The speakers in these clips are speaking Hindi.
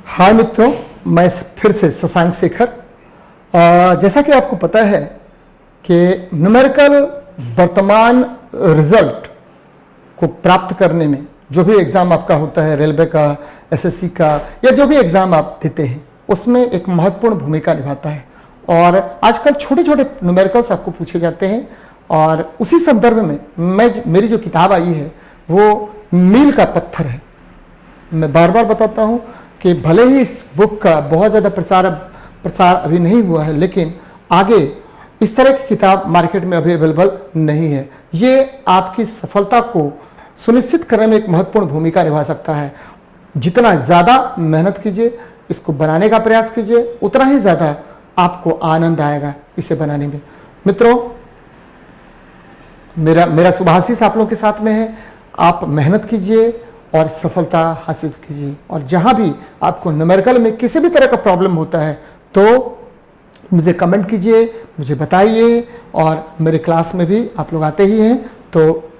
हाय मित्रों, मैं फिर से शशांक शेखर। जैसा कि आपको पता है कि न्यूमेरिकल वर्तमान रिजल्ट को प्राप्त करने में जो भी एग्ज़ाम आपका होता है, रेलवे का, एसएससी का, या जो भी एग्ज़ाम आप देते हैं, उसमें एक महत्वपूर्ण भूमिका निभाता है। और आजकल छोटे छोटे न्यूमेरिकल्स आपको पूछे जाते हैं और उसी संदर्भ में मेरी जो किताब आई है वो मील का पत्थर है। मैं बार बार बताता हूँ कि भले ही इस बुक का बहुत ज़्यादा प्रसार अभी नहीं हुआ है, लेकिन आगे इस तरह की किताब मार्केट में अभी अवेलेबल नहीं है। ये आपकी सफलता को सुनिश्चित करने में एक महत्वपूर्ण भूमिका निभा सकता है। जितना ज़्यादा मेहनत कीजिए, इसको बनाने का प्रयास कीजिए, उतना ही ज़्यादा आपको आनंद आएगा इसे बनाने में। मित्रों, मेरा शुभाशीष आप लोगों के साथ में है। आप मेहनत कीजिए और सफलता हासिल कीजिए। और जहाँ भी आपको न्यूमेरिकल में किसी भी तरह का प्रॉब्लम होता है तो मुझे कमेंट कीजिए, मुझे बताइए। और मेरे क्लास में भी आप लोग आते ही हैं तो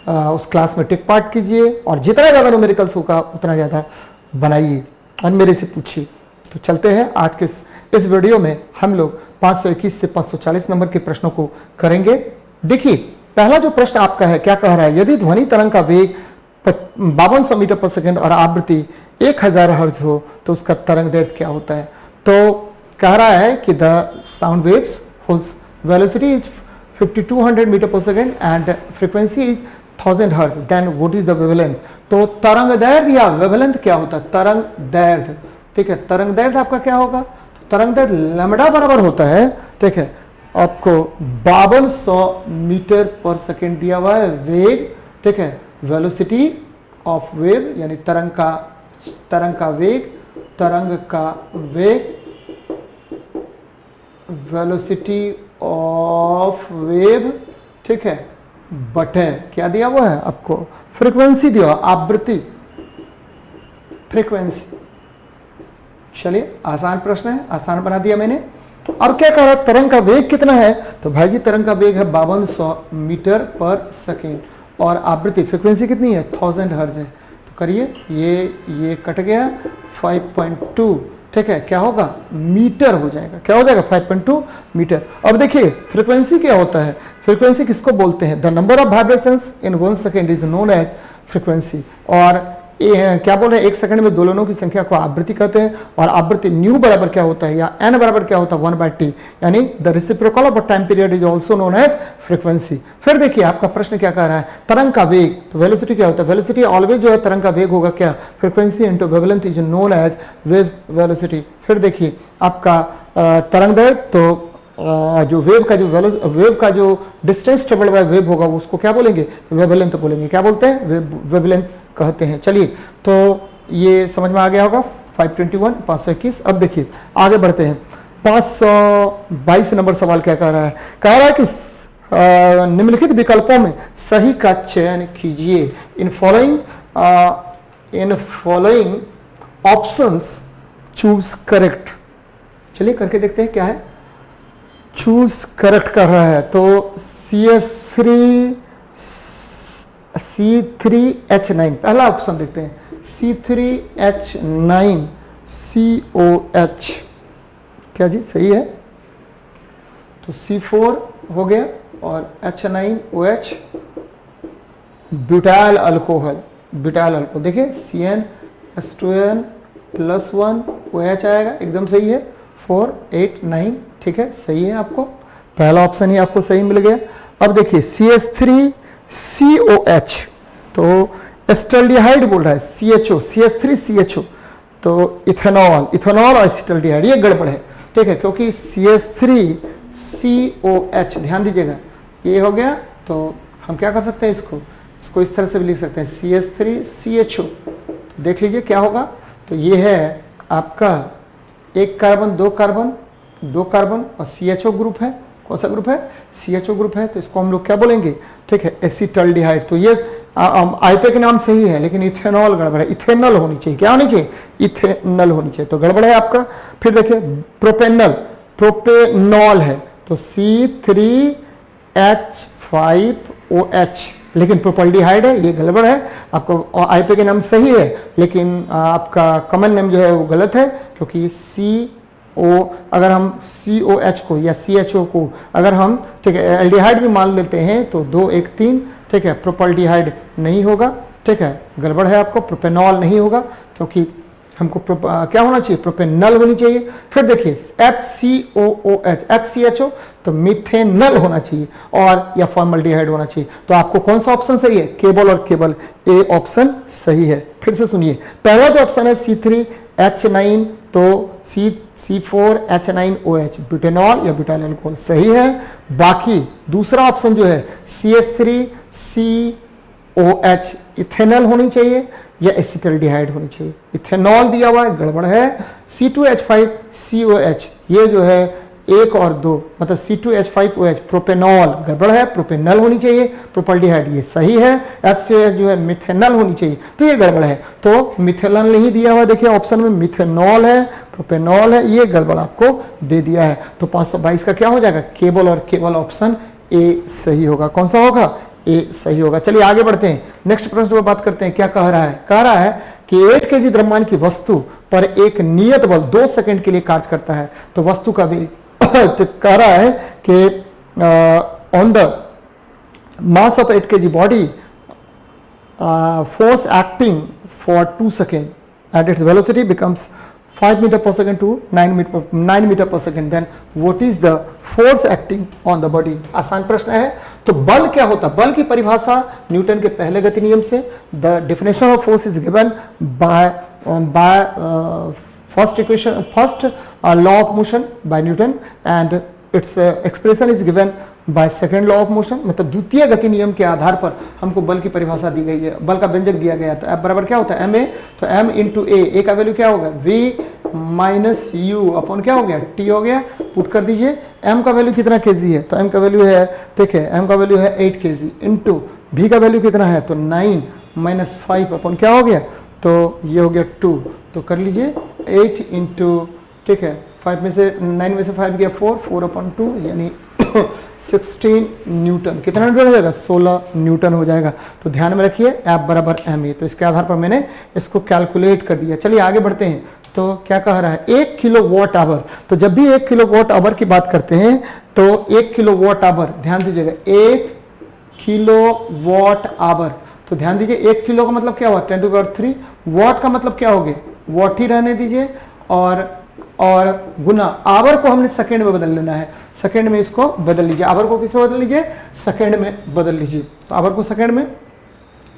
उस क्लास में टेक पार्ट कीजिए और जितना ज़्यादा न्यूमेरिकल्स होगा उतना ज़्यादा बनाइए और मेरे से पूछिए। तो चलते हैं आज के इस वीडियो में हम लोग 521 से 540 नंबर के प्रश्नों को करेंगे। देखिए, पहला जो प्रश्न आपका है, क्या कह रहा है? यदि ध्वनि तरंग का वेग 5200 मीटर पर सेकेंड और आवृत्ति 1000 हर्ट्ज हो तो उसका तरंग दैर्ध्य क्या होता है? तो कह रहा है कि the sound waves whose velocity is 5200 metre per second and frequency is 1000 hertz, then what is the wavelength? तो तरंग दैर्ध्य या वेवलेंथ क्या होता है? तरंग दैर्ध्य। ठीक है, तरंग दैर्ध्य आपका क्या होगा? तरंग दैर्ध्य लैम्ब्डा बराबर होता है, ठीक है, आपको 5200 मीटर पर सेकेंड दिया हुआ है वेग। ठीक है, वेलोसिटी ऑफ वेव यानी तरंग का वेग, वेलोसिटी ऑफ वेव, ठीक है, बटे क्या दिया हुआ है आपको? फ्रीक्वेंसी दिया, आवृत्ति, फ्रीक्वेंसी। चलिए, आसान प्रश्न है, आसान बना दिया मैंने। अब क्या कह रहा है? तरंग का वेग कितना है? तो भाई जी, तरंग का वेग है 5200 मीटर पर सेकेंड और आवृत्ति, फ्रीक्वेंसी कितनी है? 1000 हर्ट्ज है। तो करिए, ये कट गया 5.2, ठीक है, क्या होगा? मीटर हो जाएगा। क्या हो जाएगा? 5.2 मीटर। अब देखिए, फ्रीक्वेंसी क्या होता है? फ्रीक्वेंसी किसको बोलते हैं? The number of vibrations in 1 second is known as frequency. और क्या बोल रहे हैं? 1 सेकंड में दोलनों की संख्या को आवृत्ति कहते हैं। और आवृत्ति न्यू बराबर क्या होता है या एन बराबर क्या होता है? 1/t, यानी the reciprocal of time period is also known as frequency. फिर देखिए, आपका प्रश्न क्या कह रहा है? तरंग का वेग, तो वेलोसिटी क्या होता है? वेलोसिटी ऑलवेज जो है तरंग का वेग होगा क्या? Frequency into wavelength is known as wave velocity. फिर देखिए, आपका तरंग दैर्ध्य, तो जो वेव का जो डिस्टेंस ट्रेवल्ड बाय वेव होगा उसको क्या बोलेंगे? वेवलेंथ बोलेंगे। क्या बोलते हैं? वेवलेंथ कहते हैं। चलिए, तो ये समझ में आ गया होगा। 521, 521। अब देखिए, आगे बढ़ते हैं। 522 नंबर सवाल क्या कह रहा है? कह रहा है कि निम्नलिखित विकल्पों में सही का चयन कीजिए। In following options choose correct. चलिए, करके देखते हैं क्या है। चूज करेक्ट कर रहा है तो C3H9 पहला ऑप्शन देखते हैं। C3H9 COH, क्या जी सही है? तो C4 हो गया और H9OH ब्यूटाइल अल्कोहल। देखिए, CnH2n+1 OH आएगा, एकदम सही है। 4, 8, 9, ठीक है, सही है। आपको पहला ऑप्शन ही आपको सही मिल गया। अब देखिए, CH3COH, तो एसिटाल्डिहाइड बोल रहा है। CH3CHO, तो इथेनॉल और एसिटाल्डिहाइड, ये गड़बड़ है, ठीक है, क्योंकि CH3COH, ध्यान दीजिएगा, ये हो गया। तो हम क्या कर सकते हैं? इसको इस तरह से भी लिख सकते हैं, CH3CHO। देख लीजिए क्या होगा। तो ये है आपका 1 कार्बन, 2 कार्बन और CHO ग्रुप है। कौन सा ग्रुप है? CHO ग्रुप है। तो इसको हम लोग क्या बोलेंगे? ठीक है, एसिटाल्डिहाइड। तो ये आईपे के नाम सही है, लेकिन इथेनॉल गड़बड़ है। इथेनॉल होनी चाहिए। क्या होनी चाहिए? इथेनॉल होनी चाहिए, तो गड़बड़ है आपका। फिर देखिए, प्रोपेनॉल है, तो C3H5OH, लेकिन प्रोपल्डिहाइड है, ये गड़बड़ है। आपको आईपी के नाम सही है, लेकिन आपका कॉमन नेम जो है वो गलत है, क्योंकि CO अगर हम COH को या CHO को अगर हम ठीक है एल्डिहाइड भी मान लेते हैं तो 2 1 3 ठीक है, प्रोपल्डिहाइड नहीं होगा, ठीक है, गड़बड़ है। आपको प्रोपेनॉल नहीं होगा, क्योंकि हमको क्या होना चाहिए, प्रोपेनल होनी चाहिए। फिर देखिए HCOOH HCHO तो मिथेनल होना चाहिए, और या फॉर्मल्डिहाइड होना चाहिए। तो आपको कौन सा ऑप्शन सही है, केवल और केवल ए ऑप्शन सही है। फिर से सुनिए, पहला जो ऑप्शन है C3H9 तो C4H9OH ब्यूटेनॉल या ब्यूटाइल अल्कोहल सही है। बाकी दूसरा ऑप्शन जो है CH3COH इथेनॉल होनी चाहिए या एसिटल्डिहाइड होनी चाहिए। इथेनॉल दिया हुआ है, गड़बड़ है। C2H5COH ये जो है 1 और 2 मतलब C2H5OH प्रोपेनॉल गड़बड़ है, प्रोपेनल होनी चाहिए। प्रोपल्डिहाइड ये सही है। HCOH जो है मिथेनल होनी चाहिए, तो ये गड़बड़ है। तो मिथेनल नहीं दिया हुआ, देखिए ऑप्शन में मिथेनॉल है, प्रोपेनॉल है, ये गड़बड़ आपको दे दिया है। तो 522 का क्या हो जाएगा, केवल और केवल ऑप्शन ए सही होगा। कौन सा होगा, ए सही होगा। चलिए आगे बढ़ते हैं, नेक्स्ट प्रश्न पर बात करते हैं। क्या कह रहा है, कह रहा है कि 8 kg द्रव्यमान की वस्तु पर एक नियत बल 2 सेकंड के लिए कार्य करता है, तो वस्तु का वेग तो कह रहा है कि on the mass of 8 kg body force acting for 2 second at its velocity becomes 5 metre per second to 9 metre per second, then what is the force acting on the body. आसान प्रश्न है। तो बल क्या होता है, बल की परिभाषा न्यूटन के पहले गति नियम से, the definition of force is given by first equation, first law of motion by Newton, and its expression is given by second law of motion. मतलब द्वितीय गति नियम के आधार पर हमको बल की परिभाषा दी गई है, बल का व्यंजक दिया गया। तो F बराबर क्या होता है, ma, तो m इंटू ए का वैल्यू क्या होगा, v माइनस यू अपॉन क्या हो गया, t हो गया। पुट कर दीजिए, m का वैल्यू कितना kg है, तो m का वैल्यू है, देखिए m का वैल्यू है 8 kg इंटू v का वैल्यू कितना है, तो 9 माइनस 5 अपॉन क्या हो गया, तो ये हो गया 2। तो कर लीजिए 8 इंटू, ठीक है, 5 में से 9 में से 5 गया 4 अपॉन 2 यानी 16 न्यूटन। कितना न्यूटन हो जाएगा, 16 न्यूटन हो जाएगा। तो ध्यान में रखिए F बराबर ma, तो इसके आधार पर मैंने इसको कैलकुलेट कर दिया। चलिए आगे बढ़ते हैं। तो क्या कह रहा है, 1 किलोवाट आवर। तो जब भी 1 किलोवाट आवर की बात करते हैं तो 1 किलोवाट आवर, ध्यान दीजिएगा 1 किलोवाट आवर, तो ध्यान दीजिए 1 किलो का मतलब क्या हुआ, 10⁻3, वाट का मतलब क्या हो गया, वाट ही रहने दीजिए, और गुना आवर को हमने सेकेंड में बदल लेना है, सेकेंड में इसको बदल लीजिए। आवर को किसमें बदल लीजिए, सेकेंड में बदल लीजिए। तो आवर को सेकेंड में,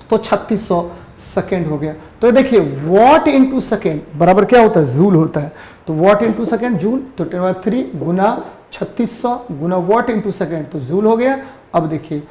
तो 3600 सेकेंड हो गया। तो देखिए वॉट इंटू सेकेंड बराबर क्या होता है, जूल होता है। तो वॉट इंटू सेकेंड जूल, तो 10⁻3 गुना 3600 गुना वॉट इंटू सेकेंड, तो जूल हो गया। अब देखिए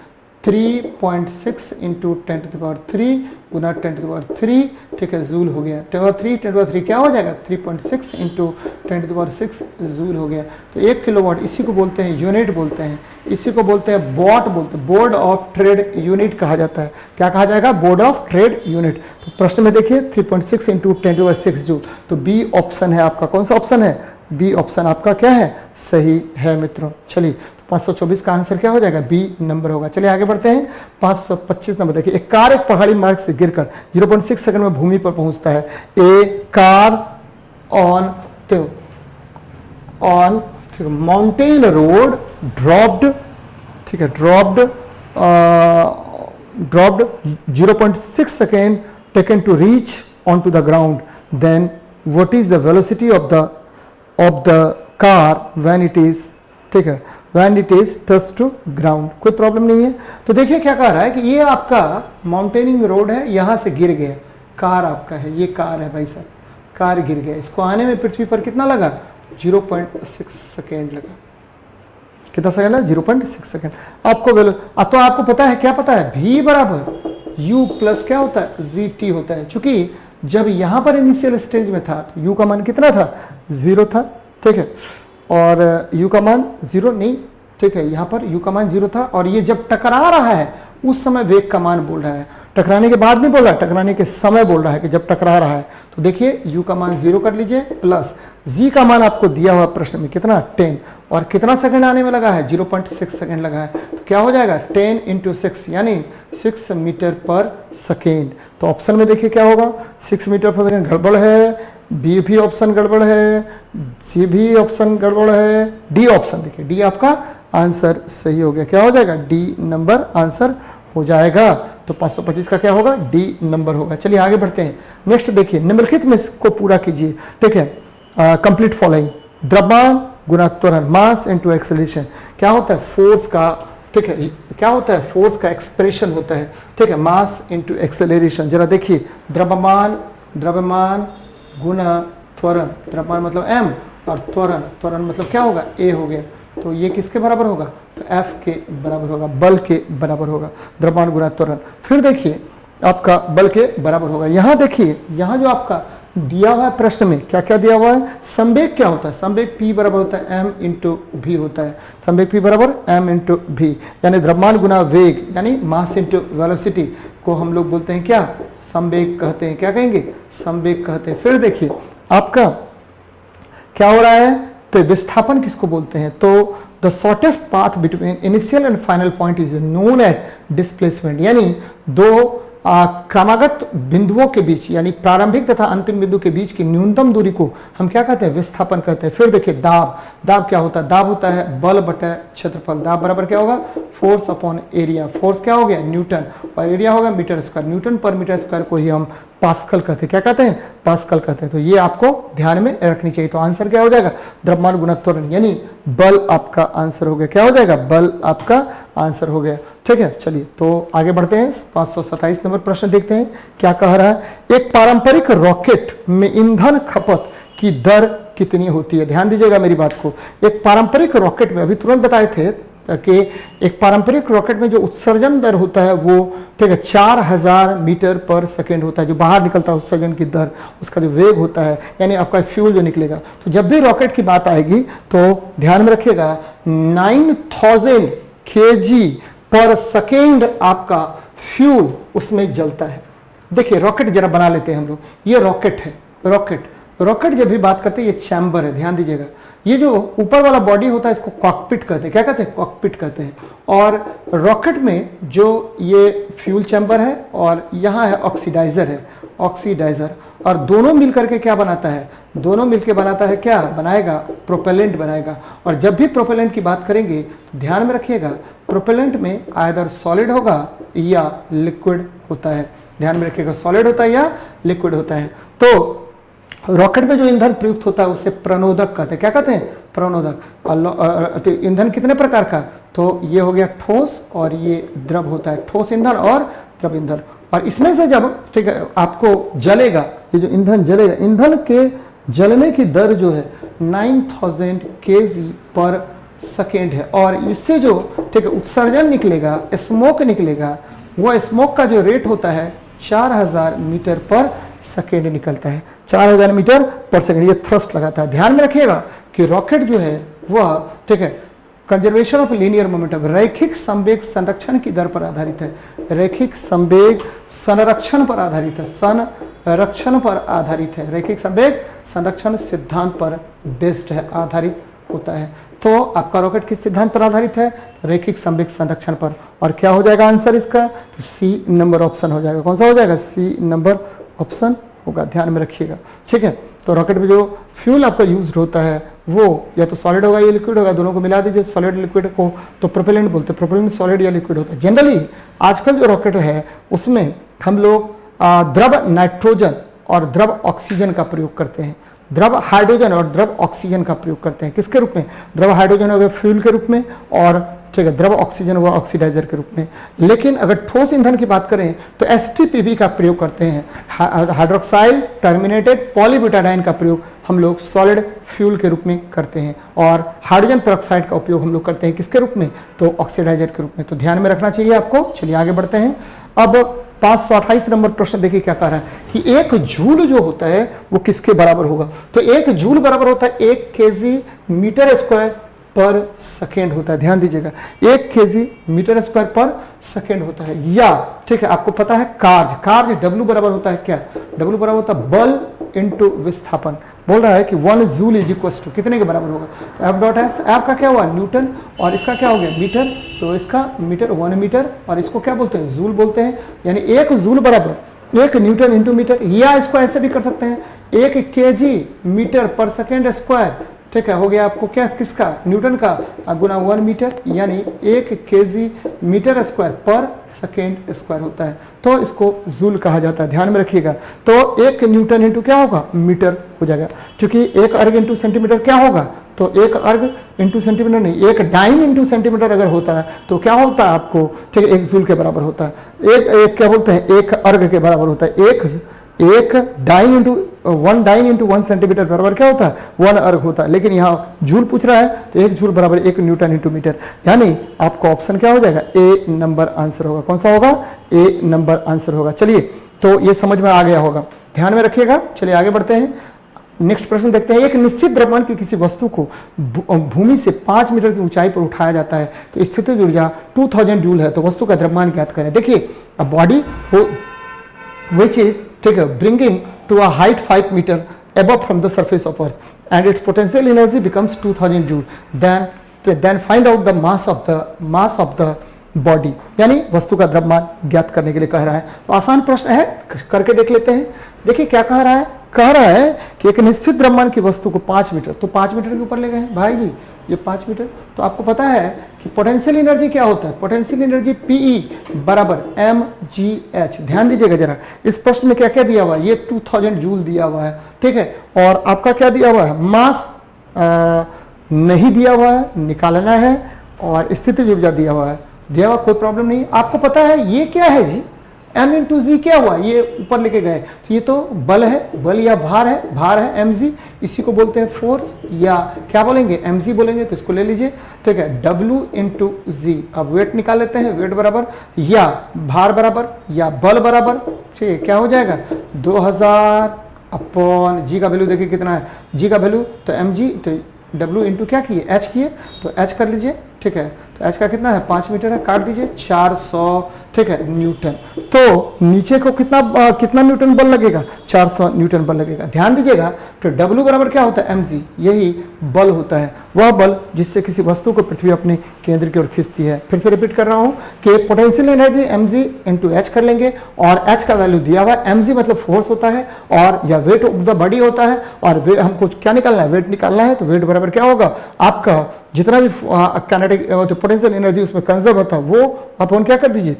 3.6 इंटू 10⁻3 गुना 10⁻3, ठीक है, जूल हो गया। 10⁻3 क्या हो जाएगा, 3.6 इंटू 10⁻6 जूल हो गया। तो 1 किलोवाट, इसी को बोलते हैं यूनिट बोलते हैं, इसी को बोलते हैं वॉट बोलते हैं, बोर्ड ऑफ ट्रेड यूनिट कहा जाता है। क्या कहा जाएगा, बोर्ड ऑफ ट्रेड यूनिट। तो प्रश्न में देखिए 3.6 इंटू 10⁻6 जूल, तो बी ऑप्शन है आपका। कौन सा ऑप्शन है, बी ऑप्शन आपका क्या है, सही है मित्रों। चलिए 524 का आंसर क्या हो जाएगा, बी नंबर होगा। चलिए आगे बढ़ते हैं। 525 नंबर देखिए, एक कार एक पहाड़ी मार्ग से गिरकर 0.6 सेकंड में भूमि पर पहुंचता है। A car on mountain road dropped, ठीक है, dropped 0.6 second taken to reach on to the ground, then what is the velocity of the car when it is, ठीक है, when it is touch to ground. कोई प्रॉब्लम नहीं है। तो देखिए क्या कह रहा है कि ये आपका माउंटेनिंग रोड है, यहां से गिर गया, कार आपका है, ये कार है भाई साहब, कार गिर गया, इसको आने में पृथ्वी पर कितना लगा, 0.6 सेकेंड लगा। कितना सेकेंड है, 0.6 सेकेंड। आपको तो आपको पता है, क्या पता है, v बराबर u प्लस क्या होता है, gt होता है। चूंकि जब यहां पर इनिशियल स्टेज में था तो u का मान कितना था, 0 था, ठीक है, और u का मान 0 नहीं, ठीक है, यहाँ पर u का मान 0 था। और ये जब टकरा रहा है उस समय वेग का मान बोल रहा है, टकराने के बाद नहीं बोल रहा है, टकराने के समय बोल रहा है कि जब टकरा रहा है। तो देखिए u का मान 0 कर लीजिए, प्लस जी का मान आपको दिया हुआ प्रश्न में कितना 10, और कितना सेकंड आने में लगा है 0.6 सेकंड लगा है, तो क्या हो जाएगा 10 × 6 यानी 6 मीटर पर सेकेंड। तो ऑप्शन में देखिए क्या होगा, 6 मीटर पर सेकेंड गड़बड़ है, बी भी ऑप्शन गड़बड़ है, सी भी ऑप्शन गड़बड़ है, डी ऑप्शन देखिए, डी आपका आंसर सही हो गया। क्या हो जाएगा, डी नंबर आंसर हो जाएगा। तो 525 का क्या होगा, डी नंबर होगा। चलिए आगे बढ़ते हैं। नेक्स्ट देखिए, निम्नलिखित में इसको पूरा कीजिए, ठीक है। कंप्लीट फॉलोइंग, द्रव्यमान गुना त्वरण, मास इनटू एक्सेलरेशन। क्या होता है, फोर्स का, ठीक है, क्या होता है, फोर्स का एक्सप्रेशन होता है, ठीक है, मास इनटू एक्सेलरेशन। जरा देखिए, द्रव्यमान गुना त्वरण, द्रव्यमान मतलब m और त्वरण मतलब क्या होगा, a हो गया। तो ये किसके बराबर होगा, तो F के बराबर होगा, बल के बराबर होगा, द्रव्यमान गुना त्वरण। फिर देखिए आपका बल के बराबर होगा। यहाँ देखिए, यहाँ जो आपका दिया हुआ है प्रश्न में क्या क्या दिया हुआ है, संवेग क्या होता है, संवेग P बराबर होता है m × v होता है, संवेग P बराबर m × v, यानी द्रव्यमान गुना वेग यानी मास इनटू वेलोसिटी को हम लोग बोलते हैं क्या, संवेग कहते हैं। क्या कहेंगे, संवेग कहते हैं। फिर देखिए आपका क्या हो रहा है, तो विस्थापन किसको बोलते हैं, तो the shortest path between initial and final point is known as displacement, यानी दो क्रमागत बिंदुओं के बीच यानी प्रारंभिक तथा अंतिम बिंदु के बीच की न्यूनतम दूरी को हम क्या कहते हैं, विस्थापन कहते हैं। फिर देखिए दाब क्या होता है, दाब होता है बल बटा क्षेत्रफल। दाब बराबर क्या होगा, फोर्स अपॉन एरिया। फोर्स क्या हो गया, न्यूटन, और एरिया होगा मीटर स्क्वायर। न्यूटन पर मीटर स्क्वायर को ही हम पास्कल कहते हैं। क्या कहते हैं, पास्कल कहते हैं। तो ये आपको ध्यान में रखनी चाहिए। तो आंसर क्या हो जाएगा, द्रव्यमान गुना त्वरण, यानी बल आपका आंसर हो गया। क्या हो जाएगा, बल आपका आंसर हो गया। ठीक है, चलिए तो आगे बढ़ते हैं। 527 नंबर प्रश्न देखते हैं क्या कह रहा है। एक पारंपरिक रॉकेट में ईंधन खपत की दर कितनी होती है। ध्यान दीजिएगा मेरी बात को। एक पारंपरिक रॉकेट में, अभी तुरंत बताए थे कि एक पारंपरिक रॉकेट में जो उत्सर्जन दर होता है वो, ठीक है, 4000 मीटर पर सेकेंड होता है। जो बाहर निकलता है उत्सर्जन की दर, उसका जो वेग होता है, यानी आपका फ्यूल जो निकलेगा। तो जब भी रॉकेट की बात आएगी तो ध्यान में रखिएगा 9000 kg पर सेकेंड आपका फ्यूल उसमें जलता है। देखिए रॉकेट जरा बना लेते हैं हम लोग। ये रॉकेट है, रॉकेट जब भी बात करते हैं ये चैम्बर है, ध्यान दीजिएगा। ये जो ऊपर वाला बॉडी होता है इसको कॉकपिट कहते हैं। क्या कहते हैं, कॉकपिट कहते हैं। और रॉकेट में जो ये फ्यूल चैम्बर है और यहाँ है ऑक्सीडाइजर है, ऑक्सीडाइजर, और दोनों मिल करके क्या बनाता है, दोनों मिलके बनाता है क्या बनाएगा, प्रोपेलेंट बनाएगा। और जब भी प्रोपेलेंट की बात करेंगे तो ध्यान में रखिएगा प्रोपेलेंट में आइदर सॉलिड होगा या लिक्विड होता है। ध्यान में रखिएगा, सॉलिड होता है या लिक्विड होता है। तो रॉकेट में जो ईंधन प्रयुक्त होता है उसे प्रणोदक कहते हैं। क्या कहते हैं, प्रणोदक। और ईंधन कितने प्रकार का, तो ये हो गया ठोस और ये द्रव होता है, ठोस ईंधन और द्रव ईंधन। और इसमें से जब, ठीक है, आपको जलेगा, ये जो ईंधन जलेगा, ईंधन के जलने की दर जो है 9000 kg पर सेकेंड है। और इससे जो, ठीक है, उत्सर्जन निकलेगा, स्मोक निकलेगा, वो स्मोक का जो रेट होता है 4000 मीटर पर सेकेंड निकलता है। 4000 मीटर पर सेकेंड ये थ्रस्ट लगाता है। ध्यान में रखिएगा कि रॉकेट जो है वह, ठीक है, कंजर्वेशन ऑफ लीनियर मोमेंटम, रैखिक संवेग संरक्षण की दर पर आधारित है। रैखिक संवेग संरक्षण पर आधारित है, संरक्षण पर आधारित है। रैखिक संवेग संरक्षण सिद्धांत पर बेस्ड है, आधारित होता है। तो आपका रॉकेट किस सिद्धांत पर आधारित है, रैखिक संवेग संरक्षण पर। और क्या हो जाएगा आंसर इसका, तो सी नंबर ऑप्शन हो जाएगा। कौन सा हो जाएगा, सी नंबर ऑप्शन होगा। ध्यान में रखिएगा, ठीक है। तो रॉकेट में जो फ्यूल आपका यूज्ड होता है वो या तो सॉलिड होगा या लिक्विड होगा, दोनों को मिला दीजिए सॉलिड लिक्विड को, तो प्रोपेलेंट बोलते हैं। प्रोपेलेंट सॉलिड या लिक्विड होता है। जनरली आजकल जो रॉकेट है उसमें हम लोग द्रव नाइट्रोजन और द्रव ऑक्सीजन का प्रयोग करते हैं। द्रव हाइड्रोजन और द्रव ऑक्सीजन का प्रयोग करते हैं। किसके रूप में, द्रव हाइड्रोजन हो गया फ्यूल के रूप में, और ठीक है, द्रव ऑक्सीजन हुआ ऑक्सीडाइजर के रूप में। लेकिन अगर ठोस ईंधन की बात करें तो एसटीपीवी का प्रयोग करते हैं। हाइड्रोक्साइल टर्मिनेटेड पॉलीब्यूटाडाइन का प्रयोग हम लोग सॉलिड फ्यूल के रूप में करते हैं। और हाइड्रोजन पेरोक्साइड का उपयोग हम लोग करते हैं किसके रूप में, तो ऑक्सीडाइजर के रूप में। तो ध्यान में रखना चाहिए आपको। चलिए आगे बढ़ते हैं। अब 528 नंबर प्रश्न देखिए क्या कह रहा है कि एक जूल जो होता है वो किसके बराबर होगा। तो एक जूल बराबर होता है 1 kg मीटर स्क्वायर पर सेकेंड होता है। ध्यान दीजिएगा 1 kg मीटर स्क्वायर पर सेकेंड होता है। या ठीक है, आपको पता है कार्य W बराबर होता है क्या, W बराबर होता है बल इंटू विस्थापन। बोल रहा है कि 1 जूल इज इक्वल टू कितने के बराबर होगा, तो F डॉट एस, एफ का क्या हुआ न्यूटन और इसका क्या हो गया मीटर, तो इसका मीटर 1 मीटर और इसको क्या बोलते हैं जूल बोलते हैं। यानी 1 जूल बराबर 1 न्यूटन इंटू मीटर, या इसको ऐसे भी कर सकते हैं 1 kg metre per second square, ठीक है, हो गया आपको क्या किसका न्यूटन का गुना 1 मीटर, यानी 1 kg मीटर स्क्वायर पर सेकेंड स्क्वायर होता है, तो इसको जूल कहा जाता है। ध्यान में रखिएगा, तो 1 न्यूटन इंटू क्या होगा मीटर हो जाएगा, क्योंकि 1 अर्ग इंटू सेंटीमीटर क्या होगा, तो 1 अर्ग इंटू सेंटीमीटर नहीं, 1 डाइन इंटू सेंटीमीटर अगर होता है तो क्या होता है आपको, ठीक है, 1 जूल के बराबर होता है। एक क्या बोलते हैं 1 अर्ग के बराबर होता है, एक dyne into 1 dyne into 1 centimetre बराबर क्या होता है 1 अर्ग होता है। लेकिन यहाँ जूल पूछ रहा है तो 1 जूल बराबर 1 न्यूटन इंटू मीटर, यानी आपका ऑप्शन क्या हो जाएगा ए नंबर आंसर होगा। कौन सा होगा, ए नंबर आंसर होगा। चलिए, तो ये समझ में आ गया होगा, ध्यान में रखिएगा। चलिए आगे बढ़ते हैं, नेक्स्ट प्रश्न देखते हैं। एक निश्चित द्रव्यमान की किसी वस्तु को भूमि से 5 मीटर की ऊंचाई पर उठाया जाता है तो स्थितिज ऊर्जा 2000 जूल है, तो वस्तु का द्रव्यमान ज्ञात करें। देखिए, अ बॉडी which is ठीक है bringing to a height 5 meter above from the surface of earth and its potential energy becomes 2000 joule, then find out the mass of the body, यानी वस्तु का द्रव्यमान ज्ञात करने के लिए कह रहा है। तो आसान प्रश्न है, करके देख लेते हैं। देखिए क्या कह रहा है कि एक निश्चित द्रव्यमान की वस्तु को 5 मीटर, तो 5 मीटर के ऊपर ले गए भाई जी, ये 5 मीटर। तो आपको पता है कि पोटेंशियल एनर्जी क्या होता है, पोटेंशियल एनर्जी PE बराबर mgh। ध्यान दीजिएगा जरा, इस प्रश्न में क्या क्या दिया हुआ है, ये 2000 जूल दिया हुआ है, ठीक है, और आपका क्या दिया हुआ है, मास नहीं दिया हुआ है, निकालना है, और स्थितिज ऊर्जा दिया हुआ है, कोई प्रॉब्लम नहीं। आपको पता है ये क्या है जी, m इंटू जी क्या हुआ, ये ऊपर लेके गए, तो ये तो बल है, बल या भार है mg, इसी को बोलते हैं फोर्स, या क्या बोलेंगे mg बोलेंगे, तो इसको ले लीजिए, ठीक है, w इंटू जी। अब वेट निकाल लेते हैं, वेट बराबर या भार बराबर या बल बराबर, ठीक है, क्या हो जाएगा 2000 अपॉन जी का वैल्यू देखिए कितना है, जी का वैल्यू तो mg, तो w इंटू क्या किए h किए, तो h कर लीजिए, ठीक है, तो h का कितना है 5 मीटर है, काट दीजिए 400, ठीक है, न्यूटन। तो नीचे को कितना न्यूटन बल लगेगा, 400 न्यूटन बल लगेगा। ध्यान दीजिएगा, तो W बराबर क्या होता है mg, यही बल होता है, वह बल जिससे किसी वस्तु को पृथ्वी अपने केंद्र की ओर खींचती है। फिर से रिपीट कर रहा हूं कि potential energy mg into h कर लेंगे, और h का वैल्यू दिया हुआ है, mg मतलब फोर्स होता है, और या वेट ऑफ द बॉडी होता है, और हमको क्या निकालना है, वेट निकालना है, तो वेट बराबर क्या होगा आपका जितना भी काइनेटिक पोटेंशियल एनर्जी उसमें कंजर्व होता है वो अपन क्या कर दीजिए,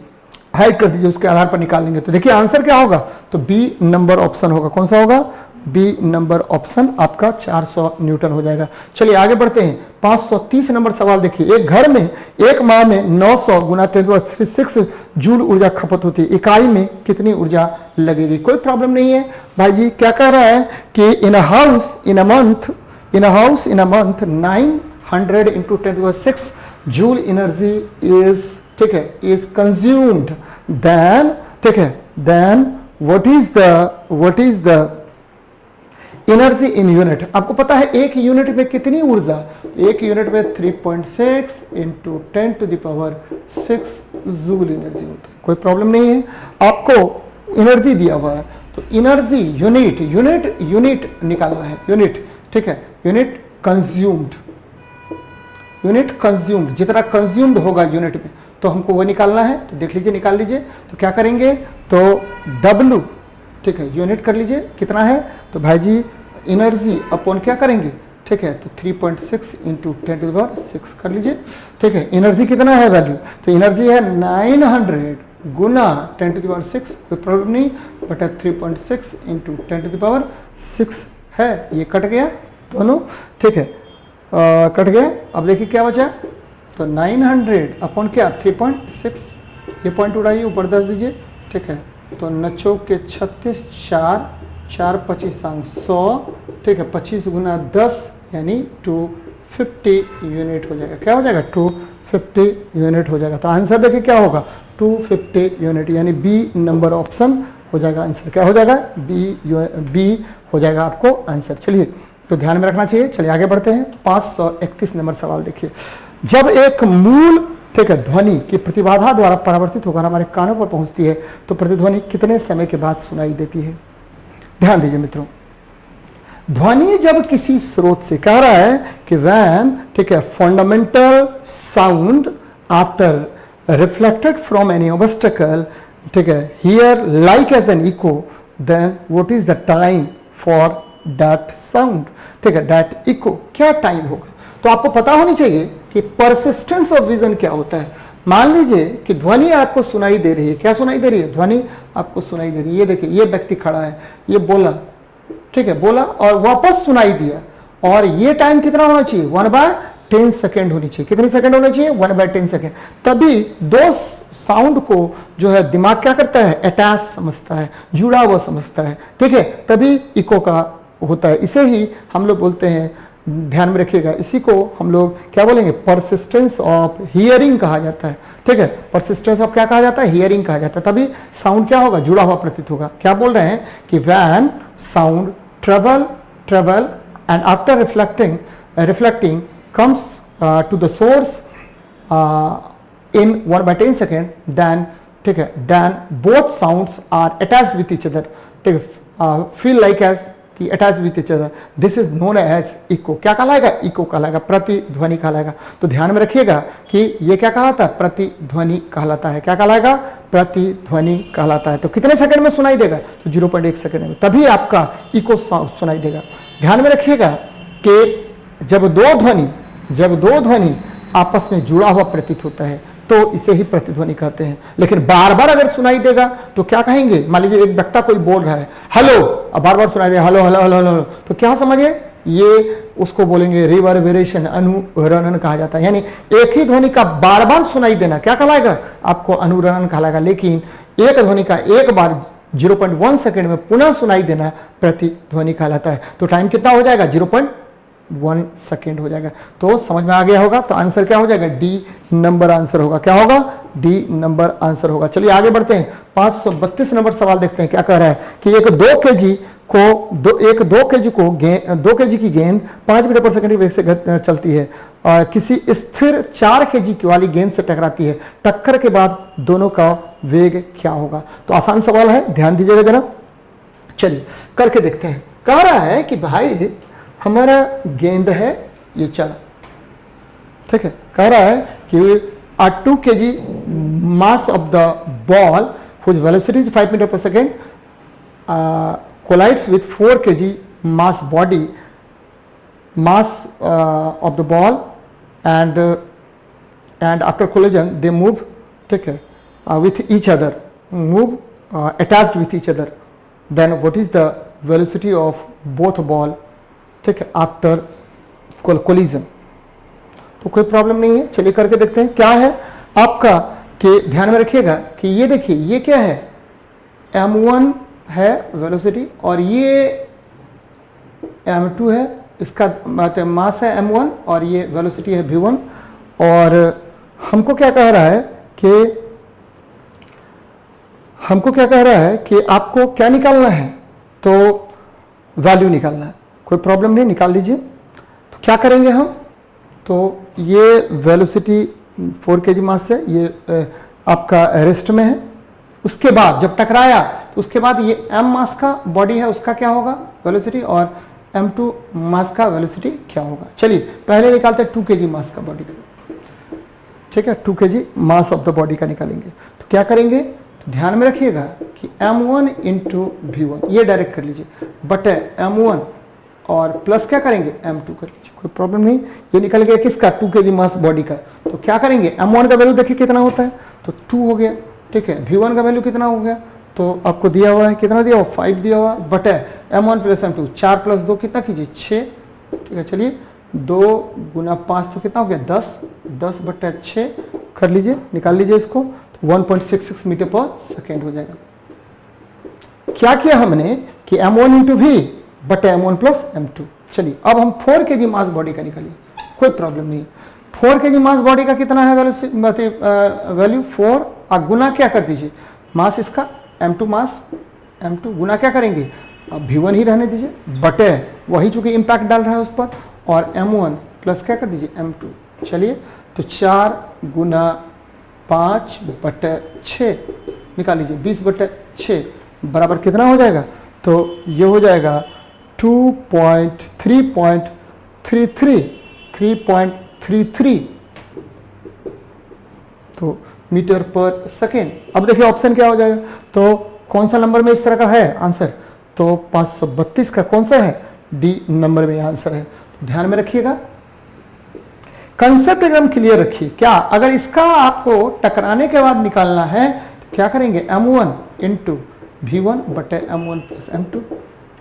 हाइड कर दीजिए, उसके आधार पर निकालेंगे। तो देखिए आंसर क्या होगा, तो बी नंबर ऑप्शन होगा। कौन सा होगा, बी नंबर ऑप्शन आपका 400 न्यूटन हो जाएगा। चलिए आगे बढ़ते हैं, 530 नंबर सवाल देखिए। एक घर में एक माह में 900 गुना 10⁶ जूल ऊर्जा खपत होती है, इकाई में कितनी ऊर्जा लगेगी, कोई प्रॉब्लम नहीं है भाई जी। क्या कह रहा है कि in a house in a month 900 into 10⁶ joule energy is, ठीक है, इज कंज्यूम्ड, देन, ठीक है, then what is the energy in unit. आपको पता है एक यूनिट में कितनी ऊर्जा, एक यूनिट में 3.6 इंटू 10⁶ जूल एनर्जी होता है, कोई प्रॉब्लम नहीं है। आपको एनर्जी दिया हुआ है, तो एनर्जी यूनिट निकालना है, यूनिट, ठीक है, यूनिट कंज्यूम्ड, जितना कंज्यूम्ड होगा यूनिट में तो हमको वो निकालना है। तो देख लीजिए, निकाल लीजिए, तो क्या करेंगे, तो W, ठीक है, यूनिट कर लीजिए कितना है, तो भाई जी एनर्जी अपॉन क्या करेंगे, ठीक है, तो 3.6 इंटू 10⁶ कर लीजिए, ठीक है। एनर्जी कितना है वैल्यू, तो एनर्जी है 900 गुना 10⁶, कोई प्रॉब्लम नहीं, बटा 3.6 इंटू 10⁶ है, ये कट गया दोनों, ठीक है, कट गया। अब देखिए क्या बचा, तो 900 अपॉन क्या 3.6, ये पॉइंट उड़ाइए, ऊपर 10 दीजिए, ठीक है, तो 9 के 36, 4 25 100, ठीक है, 25 गुना 10 यानी 250 यूनिट हो जाएगा। क्या हो जाएगा, 250 यूनिट हो जाएगा। तो आंसर देखिए क्या होगा, 250 यूनिट, यानी बी नंबर ऑप्शन हो जाएगा आंसर। क्या हो जाएगा, बी हो जाएगा आपको आंसर। चलिए तो ध्यान में रखना चाहिए। चलिए आगे बढ़ते हैं। 531 नंबर सवाल देखिए, जब एक मूल ठीक है ध्वनि की प्रतिबाधा द्वारा परावर्तित होकर हमारे कानों पर पहुंचती है तो प्रतिध्वनि कितने समय के बाद सुनाई देती है? ध्यान दीजिए मित्रों, ध्वनि जब किसी स्रोत से कह रहा है कि वैन ठीक है fundamental sound after reflected from any obstacle ठीक है here like as an echo, then what is the time for that sound ठीक है दैट इको, क्या टाइम होगा? तो आपको पता होनी चाहिए कि परसिस्टेंस ऑफ विजन क्या होता है। मान लीजिए कि ध्वनि आपको सुनाई दे रही है, क्या सुनाई दे रही है? ध्वनि आपको सुनाई दे रही है। ये देखिए, ये व्यक्ति खड़ा है, ये बोला ठीक है, बोला और वापस सुनाई दिया, और ये टाइम कितना होना चाहिए? 1/10 सेकेंड होनी चाहिए। कितनी सेकेंड होना चाहिए? 1/10 सेकेंड। तभी दो साउंड को जो है दिमाग क्या करता है? अटैच समझता है, जुड़ा हुआ समझता है, ठीक है, तभी इको का होता है। इसे ही हम लोग बोलते हैं, ध्यान में रखिएगा, इसी को हम लोग क्या बोलेंगे? परसिस्टेंस ऑफ हियरिंग कहा जाता है, ठीक है। परसिस्टेंस ऑफ क्या कहा जाता है? हियरिंग कहा जाता है। तभी साउंड क्या होगा? जुड़ा हुआ प्रतीत होगा। क्या बोल रहे हैं कि when sound travel and after reflecting comes to the source in 1/10 second, then ठीक है, then both sounds are attached with each other, ठीक है, फील लाइक एज कि attach with each other, this is known as echo. क्या कहलाएगा? इको कहलाएगा, प्रतिध्वनि कहलाएगा। तो ध्यान में रखिएगा कि ये क्या कहलाता है? प्रतिध्वनि कहलाता है। क्या कहलाएगा? प्रतिध्वनि कहलाता है। तो कितने सेकंड में सुनाई देगा? तो 0.1 सेकंड में, तभी आपका इको सुनाई देगा। ध्यान में रखिएगा कि जब दो ध्वनि आपस में जुड़ा हुआ प्रतीत होता है तो इसे ही प्रतिध्वनि कहते हैं। लेकिन बार बार अगर सुनाई देगा तो क्या कहेंगे? मान लीजिए एक वक्ता कोई बोल रहा है हेलो, अब बार बार सुनाई दे हेलो हेलो हेलो हेलो, तो क्या समझिए? ये उसको बोलेंगे रिवर्बरेशन, अनुरणन कहा जाता है। यानी एक ही ध्वनि का बार बार सुनाई देना क्या कहलाएगा? आपको अनुरणन कहलाएगा। लेकिन एक ध्वनि का एक बार 0.1 सेकेंड में पुनः सुनाई देना प्रतिध्वनि कहलाता है। तो टाइम कितना हो जाएगा? 0.1 सेकेंड हो जाएगा। तो समझ में आ गया होगा। तो आंसर क्या हो जाएगा? डी नंबर आंसर होगा। क्या होगा? डी नंबर आंसर होगा। चलिए आगे बढ़ते हैं। 532 नंबर सवाल देखते हैं। क्या कह रहा है कि एक 2 केजी की गेंद 5 मीटर पर सेकंड के वेग से चलती है और किसी स्थिर 4 केजी की वाली गेंद से टकराती है। टक्कर के बाद दोनों का वेग क्या होगा? तो आसान सवाल है, ध्यान दीजिएगा जरा। चलिए करके देखते हैं। कह रहा है कि भाई हमारा गेंद है, ये चला, ठीक है। कह रहा है कि 2 kg mass of the ball whose velocity is 5 meter per second collides with 4 kg mass body of the ball and after collision they move, ठीक है, with each other, move attached with each other, then what is the velocity of both ball, ठीक है, आफ्टर कोलिजन? तो कोई प्रॉब्लम नहीं है। चलिए करके देखते हैं। क्या है आपका कि ध्यान में रखिएगा कि ये देखिए, ये क्या है? m1 है वेलोसिटी और ये m2 है, इसका मतलब मास है m1 और ये वेलोसिटी है v1। और हमको क्या कह रहा है कि आपको क्या निकालना है? तो वैल्यू निकालना है। कोई प्रॉब्लम नहीं, निकाल लीजिए। तो क्या करेंगे हम? तो ये वेलोसिटी 4 kg मास है, ये आपका रेस्ट में है। उसके बाद जब टकराया तो उसके बाद ये m मास का बॉडी है, उसका क्या होगा वेलोसिटी, और m2 मास का वेलोसिटी क्या होगा? चलिए पहले निकालते हैं 2 kg मास का बॉडी का, ठीक है। 2 kg mass of the body का निकालेंगे। तो क्या करेंगे? तो ध्यान में रखिएगा कि m1 इंटू v1, ये डायरेक्ट कर लीजिए, बटे m1 और प्लस क्या करेंगे? m2 कर लीजिए। कोई प्रॉब्लम नहीं। ये निकल गया किसका? 2 kg मास बॉडी का। तो क्या करेंगे? m1 का वैल्यू देखिए कितना होता है, तो 2 हो गया, ठीक है। v1 का वैल्यू कितना हो गया? तो आपको दिया हुआ है, कितना दिया हुआ? 5 दिया हुआ, बटे m1 प्लस m2, 4 प्लस 2 कितना कीजिए? 6, ठीक है। चलिए 2 गुना 5 तो कितना हो गया? 10, 10 बटे 6 कर लीजिए, निकाल लीजिए इसको। तो 1.66 मीटर पर सेकेंड हो जाएगा। क्या किया हमने कि m1 इंटू वी बटे m1 प्लस m2। चलिए अब हम 4 kg मास बॉडी का निकालिए, कोई प्रॉब्लम नहीं। 4 kg मास बॉडी का कितना है वैल्यू? 4 और गुना क्या कर दीजिए? मास इसका m2 मास m2 गुना क्या करेंगे? अब v1 ही रहने दीजिए, बटे वही चूंकि इम्पैक्ट डाल रहा है उस पर, और m1 प्लस क्या कर दीजिए m2। चलिए तो 4 गुना 5/6 निकाल लीजिए, 20/6 बराबर कितना हो जाएगा, तो ये हो जाएगा 3.33 तो मीटर पर सेकेंड। अब देखिए ऑप्शन क्या हो जाएगा, तो कौन सा नंबर में इस तरह का है आंसर, तो 532 का कौन सा है, डी नंबर में आंसर है। तो ध्यान में रखिएगा, कंसेप्ट एकदम क्लियर रखिए। क्या अगर इसका आपको टकराने के बाद निकालना है तो क्या करेंगे, m1 into v1/m1 plus m2।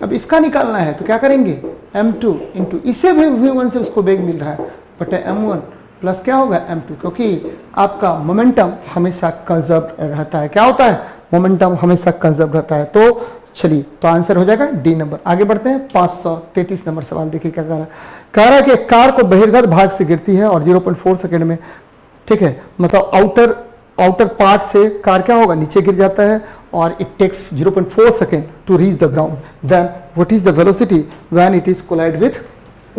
अब इसका निकालना है तो क्या करेंगे, m2 इंटू इसे भी v1 से उसको वेग मिल रहा है बटे m1 प्लस क्या होगा m2, क्योंकि आपका मोमेंटम हमेशा कंजर्व रहता है। क्या होता है, मोमेंटम हमेशा कंजर्व रहता है। तो चलिए, तो आंसर हो जाएगा डी नंबर। आगे बढ़ते हैं, 533 नंबर सवाल देखिए क्या कह रहा है कि कार को बहिर्गत भाग से गिरती है और 0.4 सेकेंड में, ठीक है, मतलब आउटर पार्ट से कार क्या होगा, नीचे गिर जाता है और it takes 0.4 second to reach the ground. Then what is the velocity when it is collide with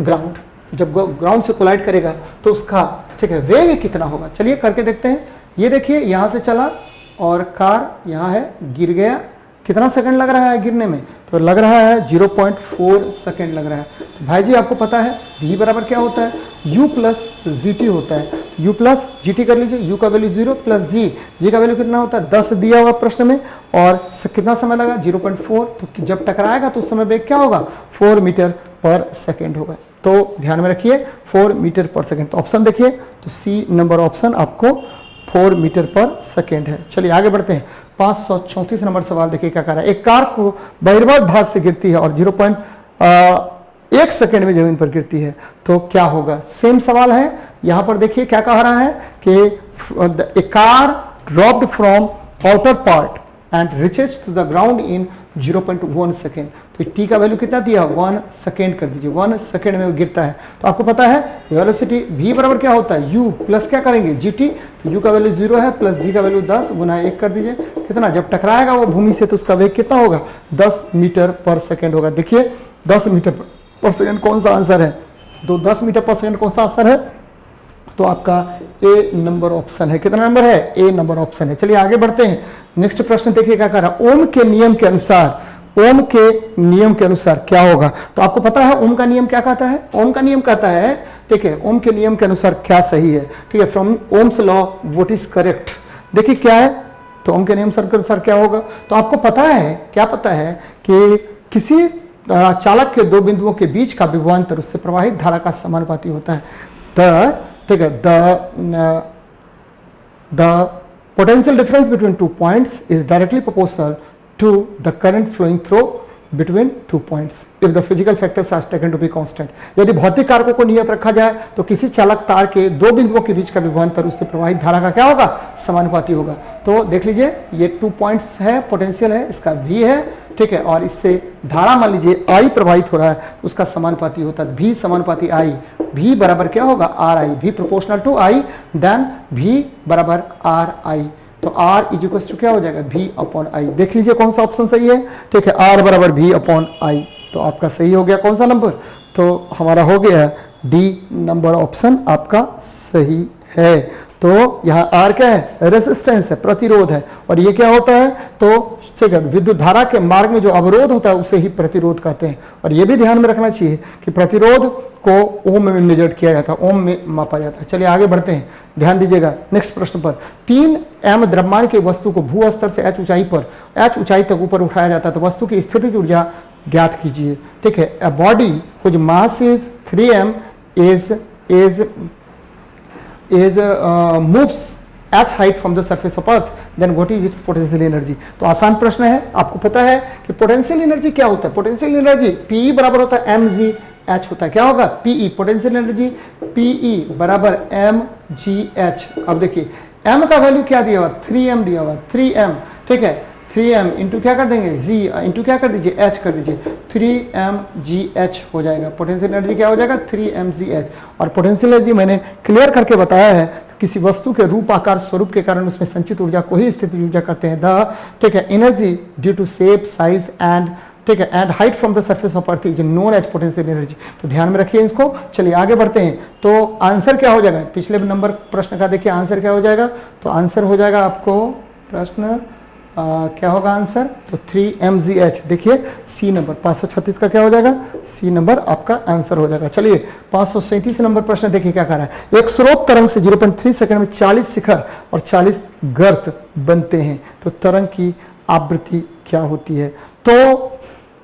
ground. जब ग्राउंड से कोलाइड करेगा तो उसका, ठीक है, वेग कितना होगा। चलिए करके देखते हैं। ये देखिए यहां से चला और कार यहाँ है, गिर गया, कितना सेकंड लग रहा है गिरने में, तो लग रहा है 0.4 सेकंड लग रहा है। तो भाई जी आपको पता है v बराबर क्या होता है, u प्लस gt होता है। u प्लस gt कर लीजिए, u का वैल्यू 0 प्लस g का वैल्यू कितना होता है 10 दिया हुआ प्रश्न में, और कितना समय लगा 0.4, तो जब टकराएगा तो उस समय वेग क्या होगा 4 मीटर पर सेकेंड होगा। तो ध्यान में रखिए 4 मीटर पर सेकेंड। तो ऑप्शन देखिए, तो सी नंबर ऑप्शन आपको 4 मीटर पर सेकेंड है। चलिए आगे बढ़ते हैं, 534 नंबर सवाल देखिए क्या कर रहा है। एक कार को बहिर्गत भाग से गिरती है और 0.1 सेकेंड में जमीन पर गिरती है, तो क्या होगा। सेम सवाल है, यहां पर देखिए क्या कह रहा है कि a car dropped from outer part and reaches to the ground in 0.1 second. तो टी का वैल्यू कितना दिया, 1 सेकेंड कर दीजिए, 1 सेकेंड में वो गिरता है। तो आपको पता है वेलोसिटी v बराबर क्या होता है, u प्लस क्या करेंगे gt, तो u का वैल्यू 0 है प्लस g का वैल्यू 10 गुना 1 कर दीजिए, कितना, जब टकराएगा वो भूमि से तो उसका वेग कितना होगा 10 मीटर पर सेकेंड होगा। देखिए 10 मीटर पर सेकेंड कौन सा आंसर है, तो 10 मीटर पर सेकेंड कौन सा आंसर है, तो आपका ए नंबर ऑप्शन है। कितना नंबर है, ए नंबर ऑप्शन है। चलिए आगे बढ़ते हैं, नेक्स्ट प्रश्न देखिए क्या कर रहा है। ओम के नियम के अनुसार क्या होगा, तो आपको पता है ओम का नियम क्या कहता है, ओम का नियम कहता है, ठीक है, ओम के नियम के अनुसार क्या सही है, ठीक है, from Ohm's law what is correct. देखिए क्या है, तो ओम के नियम के अनुसार क्या होगा, तो आपको पता है, क्या पता है कि किसी चालक के दो बिंदुओं के बीच का विभवांतर उससे प्रवाहित धारा का समानुपाती होता है। ठीक है, the potential difference between 2 points is directly proportional to the current flowing through between 2 points if the physical factors are taken to be constant। यदि भौतिक कारकों को नियत रखा जाए तो किसी चालक तार के दो बिंदुओं के बीच का विभवांतर उससे प्रवाहित धारा का क्या होगा, समानुपाती होगा। तो देख लीजिए ये 2 पॉइंट्स है, पोटेंशियल है, इसका v है, ठीक है, और इससे धारा मान लीजिए I प्रवाहित हो रहा है, उसका समानुपाती होता है v समानुपाती I, v बराबर क्या होगा RI, v proportional to I, देन v बराबर RI। तो R इज इक्वल टू क्या हो जाएगा v अपॉन I। देख लीजिए कौन सा ऑप्शन सही है, ठीक है, R बराबर v अपॉन I। तो आपका सही हो गया कौन सा नंबर, तो हमारा हो गया डी नंबर ऑप्शन आपका सही है। तो यहाँ R क्या है, रेजिस्टेंस है, प्रतिरोध है, और ये क्या होता है, तो ठीक है, विद्युत धारा के मार्ग में जो अवरोध होता है उसे ही प्रतिरोध कहते हैं। और ये भी ध्यान में रखना चाहिए कि प्रतिरोध को ओम में मेजर किया जाता है, ओम में मापा जाता है। चलिए आगे बढ़ते हैं, ध्यान दीजिएगा नेक्स्ट प्रश्न पर। 3m द्रव्यमान की वस्तु को भू स्तर से h ऊंचाई तक ऊपर उठाया जाता है, तो वस्तु की स्थितिज ऊर्जा ज्ञात कीजिए। ठीक है, a body whose mass is 3m moves h height from the surface of earth, then what is its potential energy। तो आसान प्रश्न है, आपको पता है कि पोटेंशियल एनर्जी क्या होता है, पोटेंशियल एनर्जी P बराबर होता है mgh होता है, क्या होगा Pe, पोटेंशियल एनर्जी Pe बराबर mgh। अब देखिए m का वैल्यू क्या दिया हुआ, 3m दिया हुआ, 3m, ठीक है, 3m इंटू क्या कर देंगे g इंटू क्या कर दीजिए h कर दीजिए, 3mgh हो जाएगा। पोटेंशियल एनर्जी क्या हो जाएगा 3mgh। और पोटेंशियल एनर्जी मैंने क्लियर करके बताया है, किसी वस्तु के रूप आकार स्वरूप के कारण उसमें संचित ऊर्जा को ही स्थितिज ऊर्जा करते हैं। ठीक है, energy due to shape size and ठीक है, and height from the surface of earth is known as potential energy. तो ध्यान में रखिए इसको। चलिए आगे बढ़ते हैं। तो आंसर क्या हो जाएगा पिछले नंबर प्रश्न का, देखिए आंसर क्या हो जाएगा। तो आंसर हो जाएगा आपको प्रश्न क्या होगा आंसर, तो 3mgh। देखिए सी नंबर 536 का क्या हो जाएगा, सी नंबर आपका आंसर हो जाएगा। चलिए 537 नंबर प्रश्न देखिए क्या कह रहा है। एक स्रोत तरंग से 0.3 सेकंड में 40 शिखर और 40 गर्त बनते हैं, तो तरंग की आवृत्ति क्या होती है। तो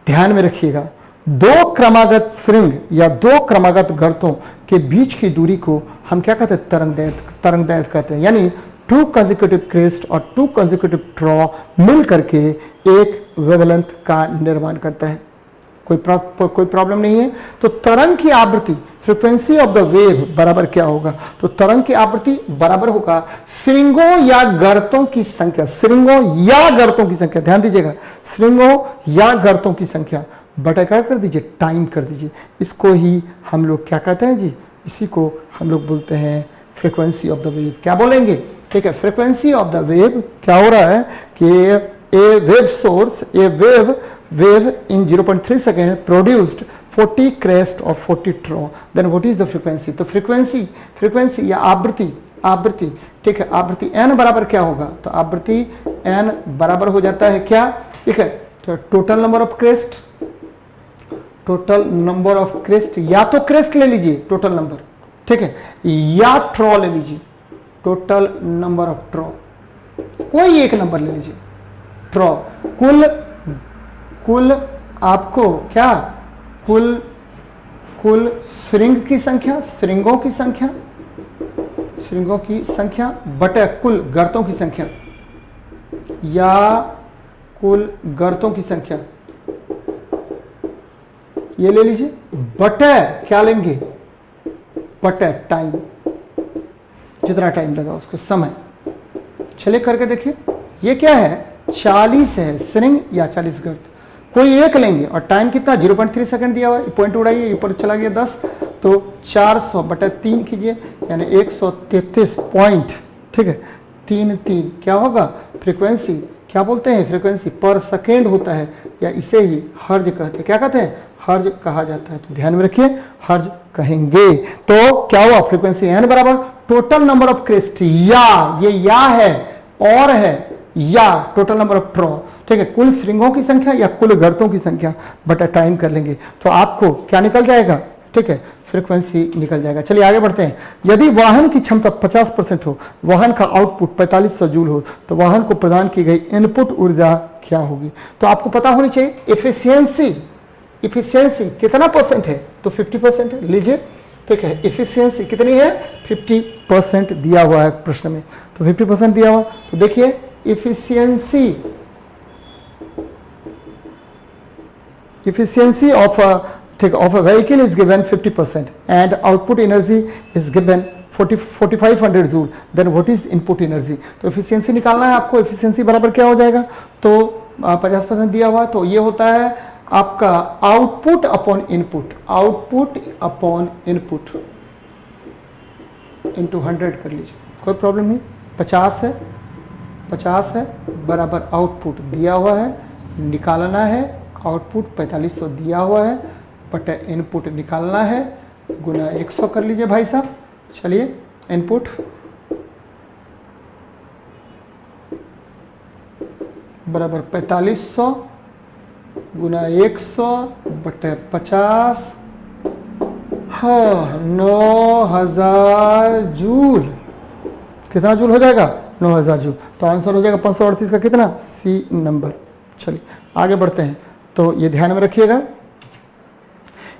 ध्यान में रखिएगा, दो क्रमागत श्रृंग या दो क्रमागत गर्तों के बीच की दूरी को हम क्या कहते हैं, तरंग दैर्घ्य कहते हैं। यानी टू कंसेक्यूटिव क्रेस्ट और टू कंसेक्यूटिव ट्रॉ मिल करके एक वेवलेंथ का निर्माण करता है। कोई प्रॉब्लम नहीं है। तो तरंग की आवृत्ति, फ्रीक्वेंसी ऑफ द वेव बराबर क्या होगा, तो तरंग की आवृत्ति बराबर होगा श्रृंगों या गर्तों की संख्या, श्रृंगों या गर्तों की संख्या, ध्यान दीजिएगा, श्रृंगों या गर्तों की संख्या बटा क्या कर दीजिए, टाइम कर दीजिए। इसको ही हम लोग क्या कहते हैं जी, इसी को हम लोग बोलते हैं फ्रीक्वेंसी ऑफ द वेव। क्या बोलेंगे, ठीक है, फ्रीक्वेंसी ऑफ द वेव क्या हो रहा है कि a wave source, a wave in 0.3 second produced 40 crest और 40 trough, then what is the frequency. तो फ्रीक्वेंसी या आवृत्ति, ठीक है, आवृत्ति n बराबर क्या होगा, तो आवृत्ति n बराबर हो जाता है क्या, ठीक है, तो टोटल नंबर ऑफ क्रेस्ट, या तो क्रेस्ट ले लीजिए टोटल नंबर, ठीक है, या ट्रॉ ले लीजिए, टोटल नंबर ऑफ ट्रॉ, कोई एक नंबर ले लीजिए, ट्रॉ, कुल आपको क्या, कुल श्रृंग की संख्या, श्रृंगों की संख्या बटे कुल गर्तों की संख्या, या कुल गर्तों की संख्या, ये ले लीजिए, बटे क्या लेंगे, बटे टाइम, जितना टाइम लगा उसको, समय। चलिए करके देखिए, ये क्या है, 40 है श्रृंग या 40 गर्त, कोई एक लेंगे और टाइम कितना 0.3 सेकंड दिया हुआ है, पॉइंट उड़ाइए, ऊपर चला गया 10, तो 400 बटा 3 कीजिए, यानी 133 पॉइंट, ठीक है, 3 क्या होगा, फ्रीक्वेंसी क्या बोलते हैं, फ्रीक्वेंसी पर सेकेंड होता है, या इसे ही हर्ज कहते हैं। क्या कहते हैं, हर्ज कहा जाता है। तो ध्यान में रखिए, हर्ज कहेंगे। तो क्या हुआ, फ्रीक्वेंसी n बराबर टोटल नंबर ऑफ क्रेस्ट, या ये या है और है, या टोटल नंबर ऑफ ट्रॉ, ठीक है, कुल श्रृंगों की संख्या या कुल गर्तों की संख्या बटा टाइम कर लेंगे, तो आपको क्या निकल जाएगा, ठीक है, फ्रीक्वेंसी निकल जाएगा। चलिए आगे बढ़ते हैं। यदि वाहन की क्षमता 50% हो, वाहन का आउटपुट 4500 जूल हो, तो वाहन को प्रदान की गई इनपुट ऊर्जा क्या होगी। तो आपको पता होनी चाहिए इफिशियंसी कितना परसेंट है, तो 50% है, लीजिए, ठीक है, इफिशियंसी कितनी है, 50% दिया हुआ है प्रश्न में, तो 50% दिया हुआ। तो देखिए efficiency of a vehicle is given 50% and output energy is given 4500 joule, then what is input energy। तो efficiency निकालना है आपको, efficiency बराबर क्या हो जाएगा, तो 50% दिया हुआ, तो ये होता है आपका आउटपुट अपॉन इनपुट इंटू 100 कर लीजिए, कोई प्रॉब्लम नहीं। 50 है बराबर आउटपुट दिया हुआ है, निकालना है, आउटपुट 4500 दिया हुआ है, बटा इनपुट निकालना है, गुना 100 कर लीजिए भाई साहब। चलिए इनपुट बराबर 4500 गुना 100 बटे 50, हाँ 9000 जूल। कितना जूल हो जाएगा, 9000 जूल। तो आंसर हो जाएगा 538 का कितना, सी नंबर। चलिए आगे बढ़ते हैं। तो ये ध्यान में रखिएगा,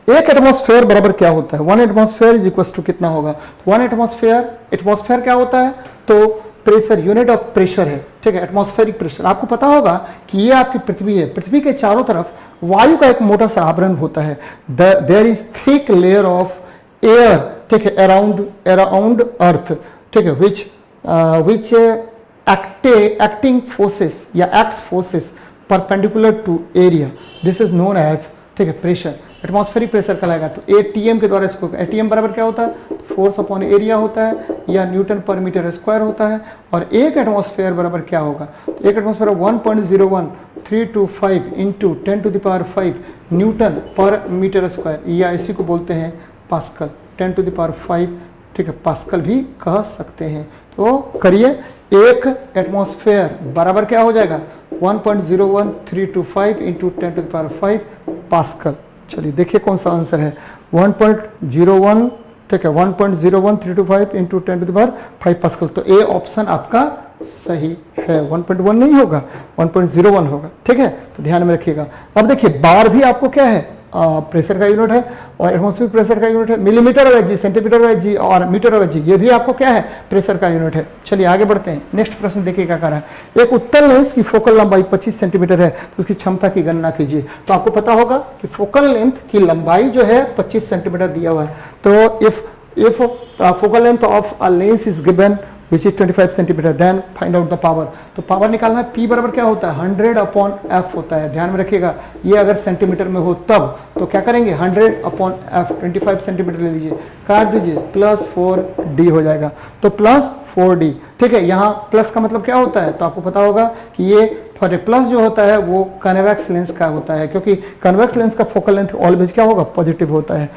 एक एटमॉस्फेयर बराबर क्या होता है, 1 एटमॉस्फेयर इज इक्वल टू कितना होगा। 1 एटमॉस्फेयर क्या होता है, तो प्रेशर, यूनिट ऑफ प्रेशर है, ठीक है, एटमॉस्फेरिक प्रेशर। आपको पता होगा कि ये आपकी पृथ्वी है, पृथ्वी के चारों तरफ वायु का एक मोटा सा आवरण होता है, there is thick layer of air, ठीक है, अराउंड अर्थ, ठीक है, विच एक्टिंग फोर्सेस या acts forces perpendicular to area, this is known as, ठीक है, प्रेशर, एटमॉस्फेरिक प्रेशर कहलाएगा। तो एटीएम के द्वारा इसको, एटीएम बराबर क्या होता है, फोर्स अपॉन एरिया होता है, या न्यूटन पर मीटर स्क्वायर होता है। और एक एटमॉस्फेयर बराबर क्या होगा, एक एटमॉस्फेयर 1.01 0.325 इंटू 10⁵ न्यूटन पर मीटर स्क्वायर, या इसी को बोलते हैं पास्कल, 10⁵, ठीक है, पास्कल भी कह सकते हैं। तो करिए, एक एटमॉस्फेयर बराबर क्या हो जाएगा 1.01325 इंटू 10⁵ पास्कल। चलिए देखिए कौन सा आंसर है, 1.01, ठीक है, 1.01325 इंटू 10⁵ पास्कल। तो ए ऑप्शन आपका सही है, 1.1 नहीं होगा, 1.01 होगा, ठीक है, तो ध्यान में रखिएगा। अब देखिए बार भी आपको क्या है, प्रेशर का यूनिट है, और एटमॉस्फेरिक प्रेशर का यूनिट है मिलीमीटर और एचजी, सेंटीमीटर और एचजी, और मीटर और एचजी, ये भी आपको क्या है, प्रेशर का यूनिट है। चलिए आगे बढ़ते हैं, नेक्स्ट प्रश्न देखिए क्या कर रहा है। एक उत्तल लेंस की फोकल लंबाई 25 सेंटीमीटर है, तो उसकी क्षमता की गणना कीजिए। तो आपको पता होगा कि फोकल लेंथ की लंबाई जो है 25 सेंटीमीटर दिया हुआ है। तो if focal length of a lens is given which is 25 centimetre, then find out the power. तो पावर निकालना है, P बराबर क्या होता है 100/F होता है, ध्यान में रखिएगा। ये अगर सेंटीमीटर में हो तब तो क्या करेंगे 100/F, 25 सेंटीमीटर ले लीजिए, काट दीजिए, +4D हो जाएगा, तो +4D, ठीक है। यहाँ प्लस का मतलब क्या होता है, तो आपको पता होगा कि ये प्लस जो होता है वो कन्वेक्स लेंस का होता है, क्योंकि कन्वेक्स लेंस का फोकल लेंथ ऑलवेज क्या होगा, पॉजिटिव होता है,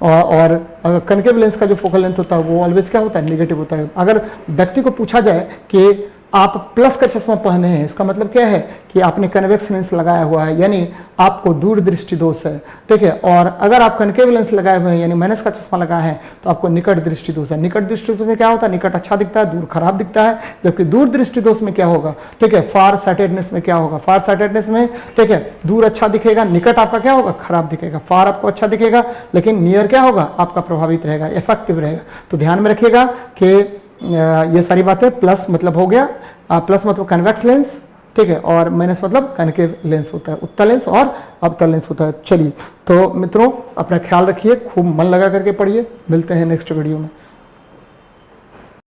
और अगर कनकेव लेंस का जो फोकल लेंथ होता है वो ऑलवेज क्या होता है, नेगेटिव होता है। अगर व्यक्ति को पूछा जाए कि आप प्लस का चश्मा पहने हैं, इसका मतलब क्या है कि आपने कन्वेक्स लेंस लगाया हुआ है, यानी आपको दूर दृष्टि दोष है, ठीक है। और अगर आप कनकेव लेंस लगाए हुए हैं यानी माइनस का चश्मा लगाए हैं तो आपको निकट दृष्टि दोष है। निकट दृष्टि दोष में क्या होता है, निकट अच्छा दिखता है, दूर खराब दिखता है, जबकि दूर दृष्टि दोष में क्या होगा, ठीक है, फार साइटेडनेस में क्या होगा, फार साइटेडनेस में, ठीक है, दूर अच्छा दिखेगा, निकट आपका क्या होगा, खराब दिखेगा। फार आपको अच्छा दिखेगा लेकिन नियर क्या होगा, आपका प्रभावित रहेगा, इफेक्टिव रहेगा। तो ध्यान में रखिएगा कि ये सारी बातें, प्लस मतलब हो गया, प्लस मतलब कन्वेक्स लेंस, ठीक है, और माइनस मतलब कनकेव लेंस होता है, उत्तल लेंस और अवतल लेंस होता है। चलिए तो मित्रों अपना ख्याल रखिए, खूब मन लगा करके पढ़िए, मिलते हैं नेक्स्ट वीडियो में।